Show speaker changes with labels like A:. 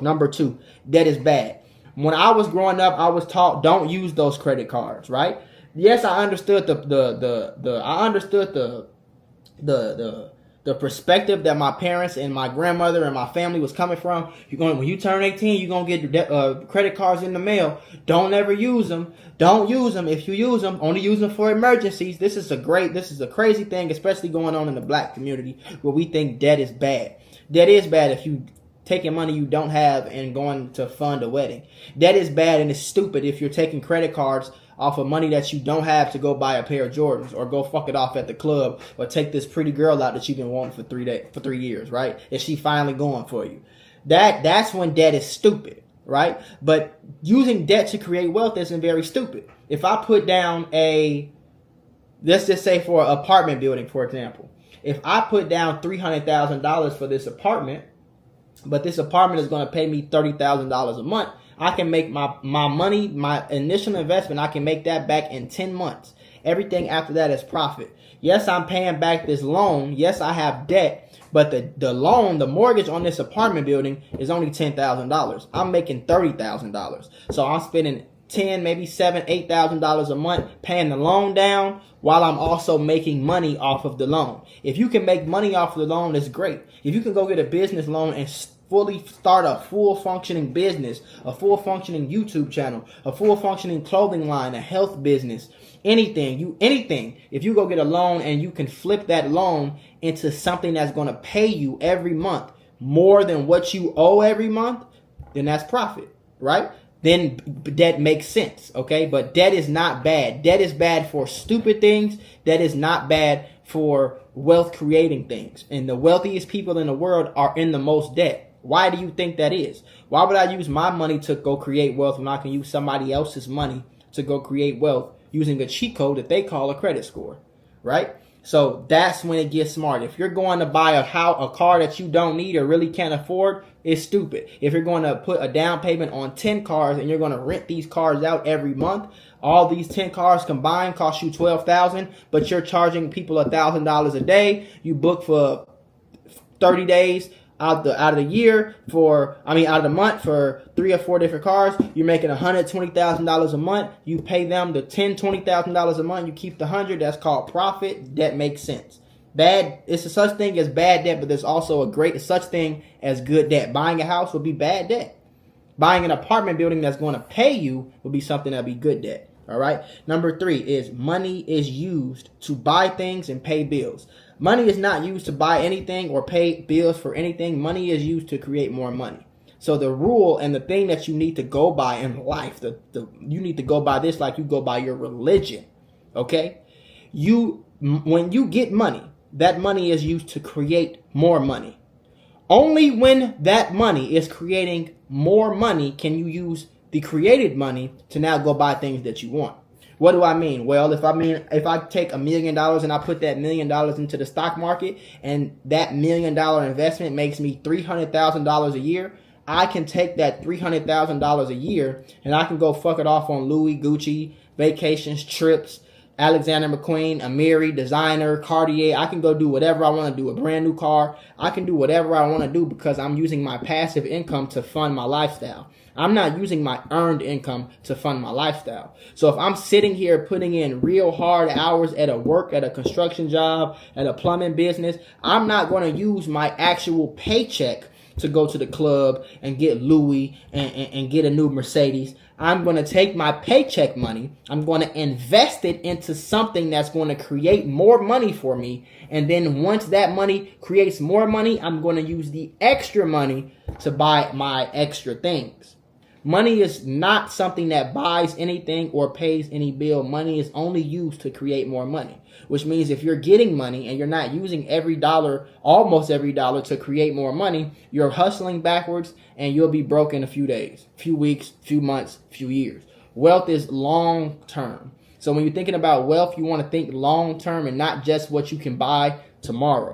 A: Number two, debt is bad. When I was growing up, I was taught don't use those credit cards, right? Yes, I understood the perspective that my parents and my grandmother and my family was coming from. When you turn 18, you're gonna get credit cards in the mail. Don't ever use them. Don't use them. If you use them, only use them for emergencies. This is a crazy thing, especially going on in the black community where we think debt is bad. Debt is bad if you taking money you don't have and going to fund a wedding. Debt is bad and it's stupid if you're taking credit cards off of money that you don't have to go buy a pair of Jordans or go fuck it off at the club or take this pretty girl out that you've been wanting for 3 years, right? Is she finally going for you? That's when debt is stupid, right? But using debt to create wealth isn't very stupid. If I put down let's just say for an apartment building, for example, if I put down $300,000 for this apartment, but this apartment is going to pay me $30,000 a month, I can make my money, my initial investment, I can make that back in 10 months. Everything after that is profit. Yes, I'm paying back this loan. Yes, I have debt, but the loan, the mortgage on this apartment building is only $10,000. I'm making $30,000. So I'm spending $10, maybe $7,000, $8,000 a month paying the loan down while I'm also making money off of the loan. If you can make money off of the loan, that's great. If you can go get a business loan and fully start a full functioning business, a full functioning YouTube channel, a full functioning clothing line, a health business, anything. If you go get a loan and you can flip that loan into something that's going to pay you every month more than what you owe every month, then that's profit, right? Then debt makes sense, okay? But debt is not bad. Debt is bad for stupid things. Debt is not bad for wealth creating things. And the wealthiest people in the world are in the most debt. Why do you think that is? Why would I use my money to go create wealth when I can use somebody else's money to go create wealth using a cheat code that they call a credit score, right? So that's when it gets smart. If you're going to buy a car that you don't need or really can't afford, it's stupid. If you're going to put a down payment on 10 cars and you're going to rent these cars out every month, all these 10 cars combined cost you $12,000, but you're charging people $1,000 a day. You book for 30 days out of the month for 3 or 4 different cars. You're making $120,000 a month. You pay them the $20,000 a month. You keep the 100. That's called profit. That makes sense. Bad. It's a such thing as bad debt, but there's also a great such thing as good debt. Buying a house would be bad debt. Buying an apartment building that's going to pay you would be something that'd be good debt. All right. Number 3 is money is used to buy things and pay bills. Money is not used to buy anything or pay bills for anything. Money is used to create more money. So the rule and the thing that you need to go by in life, you need to go by this like you go by your religion. Okay? When you get money, that money is used to create more money. Only when that money is creating more money can you use the created money to now go buy things that you want. What do I mean? Well, if I take $1 million and I put that $1 million into the stock market and that $1 million investment makes me $300,000 a year, I can take that $300,000 a year and I can go fuck it off on Louis, Gucci, vacations, trips, Alexander McQueen, Amiri, designer, Cartier. I can go do whatever I want to do, a brand new car. I can do whatever I want to do because I'm using my passive income to fund my lifestyle. I'm not using my earned income to fund my lifestyle. So if I'm sitting here putting in real hard hours at a construction job, at a plumbing business, I'm not going to use my actual paycheck to go to the club and get Louis and get a new Mercedes. I'm going to take my paycheck money. I'm going to invest it into something that's going to create more money for me. And then once that money creates more money, I'm going to use the extra money to buy my extra things. Money is not something that buys anything or pays any bill. Money is only used to create more money, which means if you're getting money and you're not using every dollar, almost every dollar to create more money, you're hustling backwards and you'll be broke in a few days, few weeks, few months, few years. Wealth is long term. So when you're thinking about wealth, you want to think long term and not just what you can buy tomorrow.